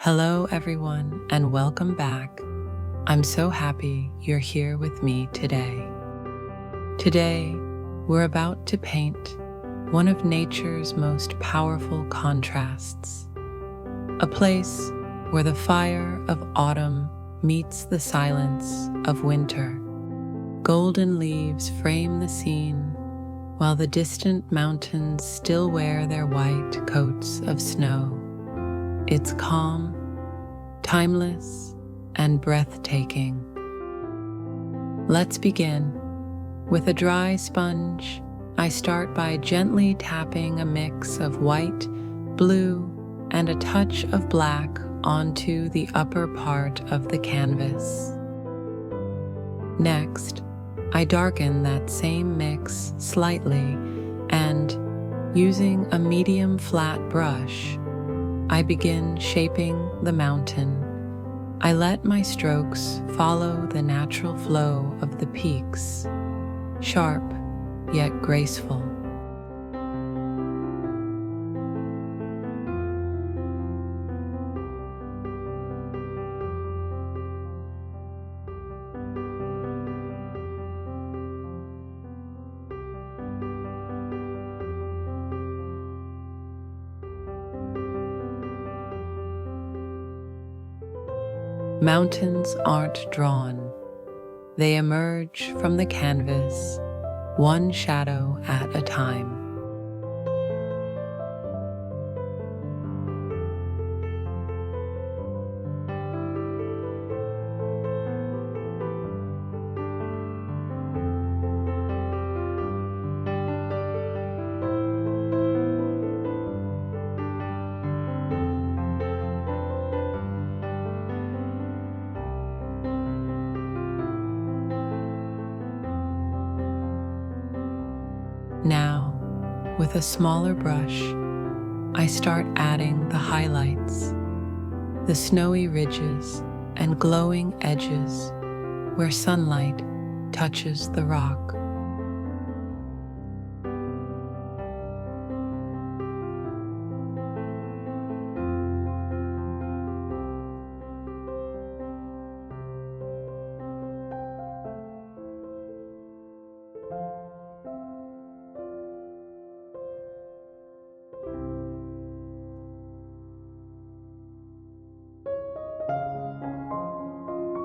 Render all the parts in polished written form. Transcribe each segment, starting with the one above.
Hello, everyone, and welcome back. I'm so happy you're here with me today. Today, we're about to paint one of nature's most powerful contrasts, a place where the fire of autumn meets the silence of winter. Golden leaves frame the scene, while the distant mountains still wear their white coats of snow. It's calm, timeless, and breathtaking. Let's begin. With a dry sponge, I start by gently tapping a mix of white, blue, and a touch of black onto the upper part of the canvas. Next, I darken that same mix slightly and, using a medium flat brush, I begin shaping the mountain. I let my strokes follow the natural flow of the peaks, sharp yet graceful. Mountains aren't drawn. They emerge from the canvas, one shadow at a time. Now, with a smaller brush, I start adding the highlights, the snowy ridges and glowing edges where sunlight touches the rock.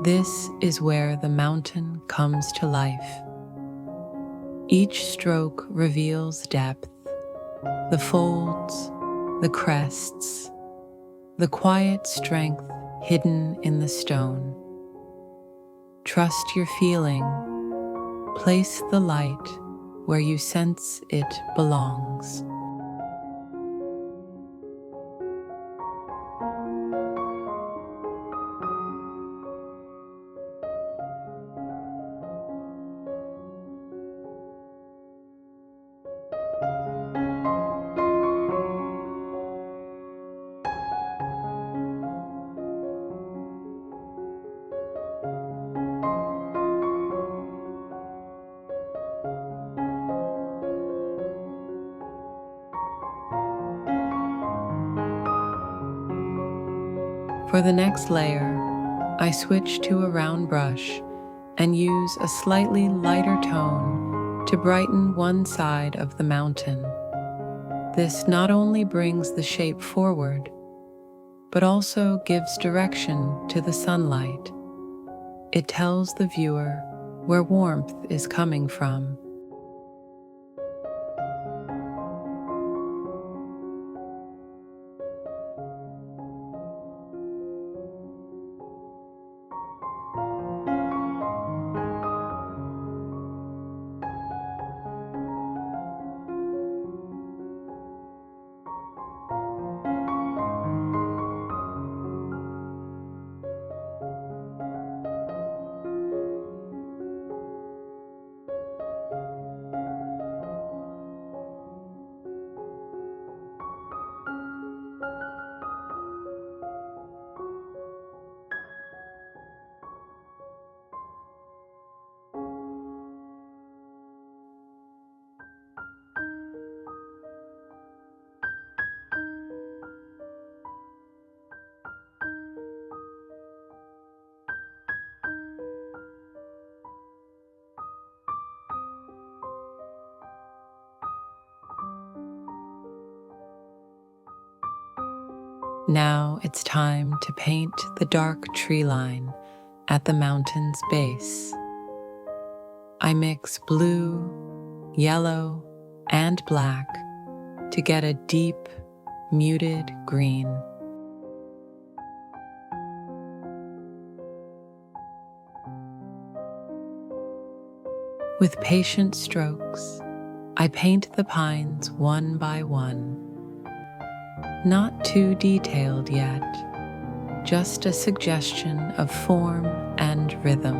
This is where the mountain comes to life. Each stroke reveals depth, the folds, the crests, the quiet strength hidden in the stone. Trust your feeling. Place the light where you sense it belongs. For the next layer, I switch to a round brush and use a slightly lighter tone to brighten one side of the mountain. This not only brings the shape forward, but also gives direction to the sunlight. It tells the viewer where warmth is coming from. Now it's time to paint the dark tree line at the mountain's base. I mix blue, yellow, and black to get a deep, muted green. With patient strokes, I paint the pines one by one. Not too detailed yet, just a suggestion of form and rhythm.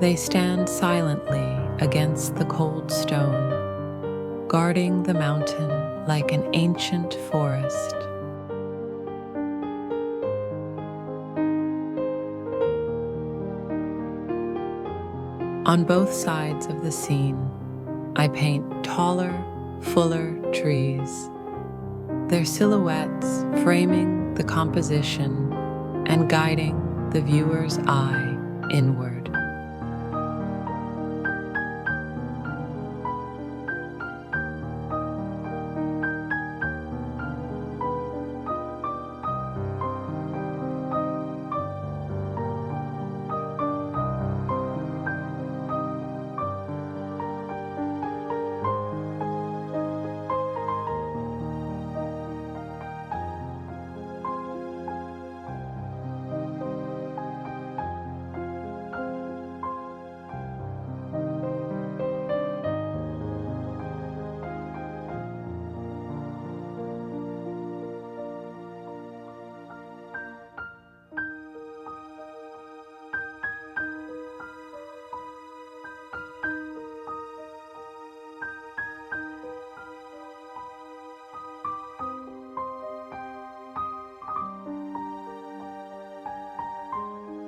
They stand silently against the cold stone, guarding the mountain like an ancient forest. On both sides of the scene, I paint taller, fuller trees, their silhouettes framing the composition and guiding the viewer's eye inward.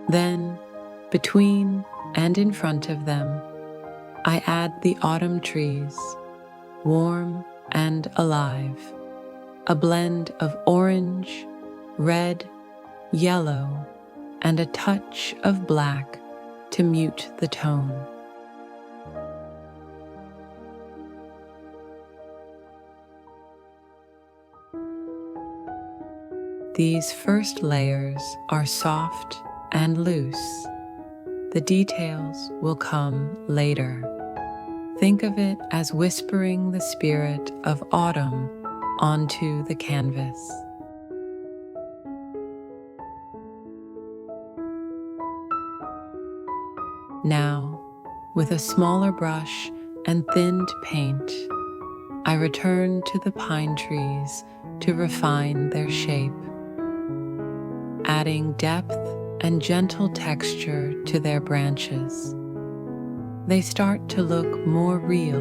Then, between and in front of them, I add the autumn trees, warm and alive, a blend of orange, red, yellow, and a touch of black to mute the tone. These first layers are soft and loose. The details will come later. Think of it as whispering the spirit of autumn onto the canvas. Now, with a smaller brush and thinned paint, I return to the pine trees to refine their shape, adding depth and gentle texture to their branches. They start to look more real,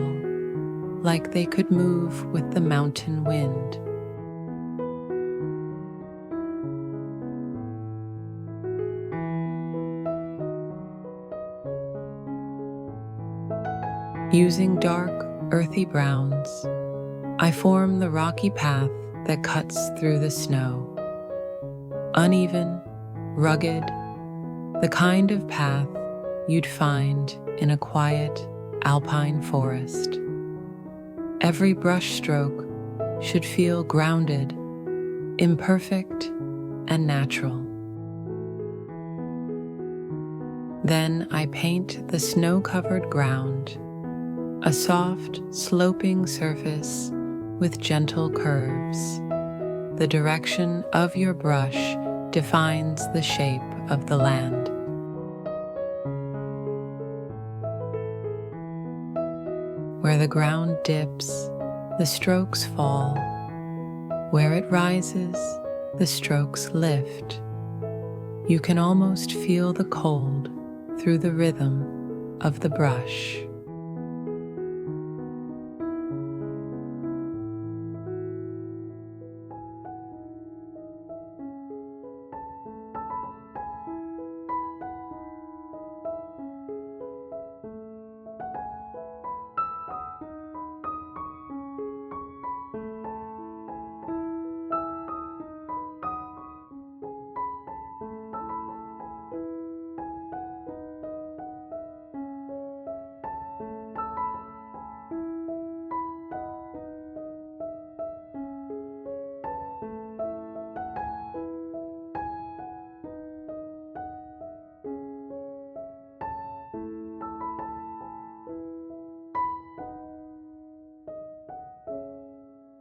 like they could move with the mountain wind. Using dark, earthy browns, I form the rocky path that cuts through the snow. Uneven, rugged, the kind of path you'd find in a quiet alpine forest. Every brushstroke should feel grounded, imperfect, and natural. Then I paint the snow-covered ground, a soft, sloping surface with gentle curves. The direction of your brush defines the shape of the land. Where the ground dips, the strokes fall. Where it rises, the strokes lift. You can almost feel the cold through the rhythm of the brush.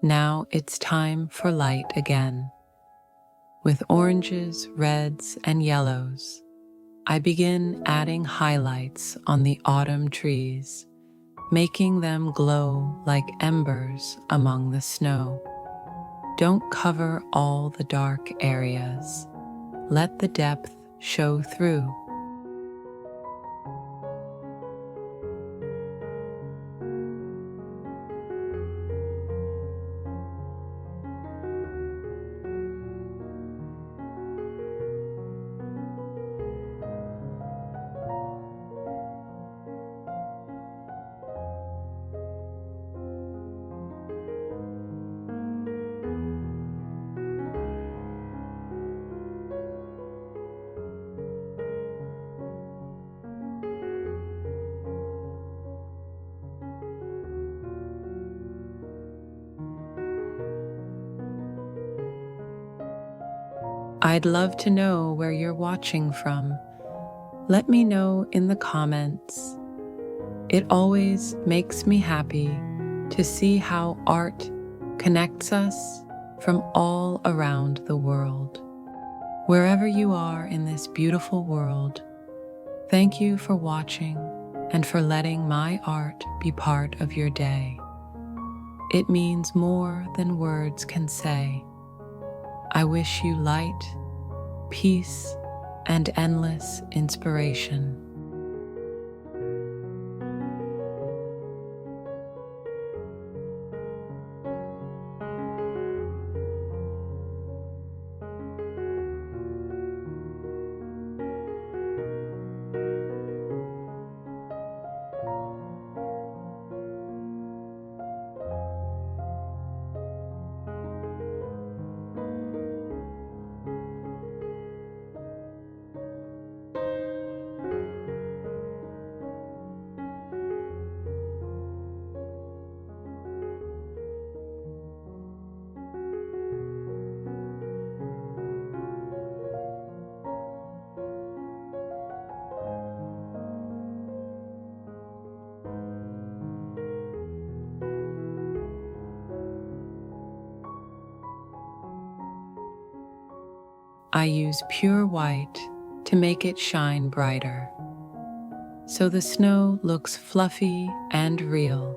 Now it's time for light again. With oranges, reds, and yellows, I begin adding highlights on the autumn trees, making them glow like embers among the snow. Don't cover all the dark areas. Let the depth show through. I'd love to know where you're watching from. Let me know in the comments. It always makes me happy to see how art connects us from all around the world. Wherever you are in this beautiful world, thank you for watching and for letting my art be part of your day. It means more than words can say. I wish you light, peace, and endless inspiration. I use pure white to make it shine brighter, so the snow looks fluffy and real.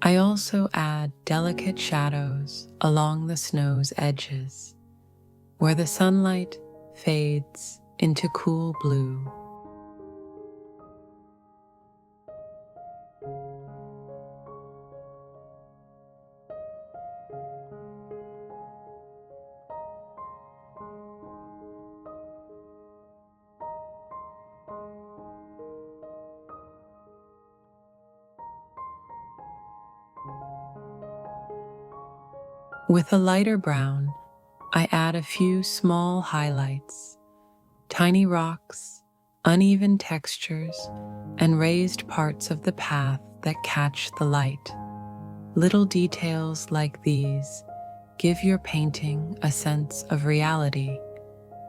I also add delicate shadows along the snow's edges, where the sunlight fades into cool blue. With a lighter brown, I add a few small highlights, tiny rocks, uneven textures, and raised parts of the path that catch the light. Little details like these give your painting a sense of reality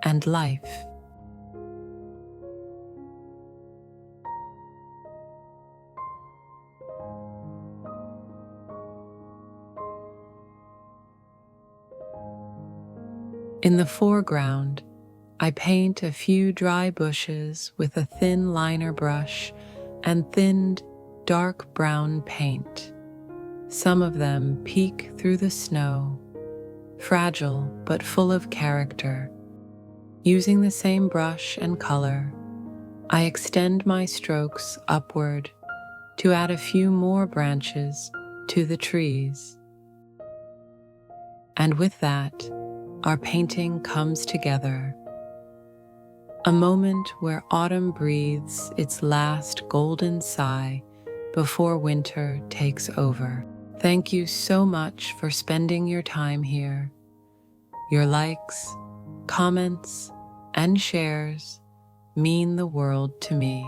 and life. In the foreground, I paint a few dry bushes with a thin liner brush and thinned dark brown paint. Some of them peek through the snow, fragile but full of character. Using the same brush and color, I extend my strokes upward to add a few more branches to the trees. And with that, our painting comes together. A moment where autumn breathes its last golden sigh before winter takes over. Thank you so much for spending your time here. Your likes, Comments and shares mean the world to me.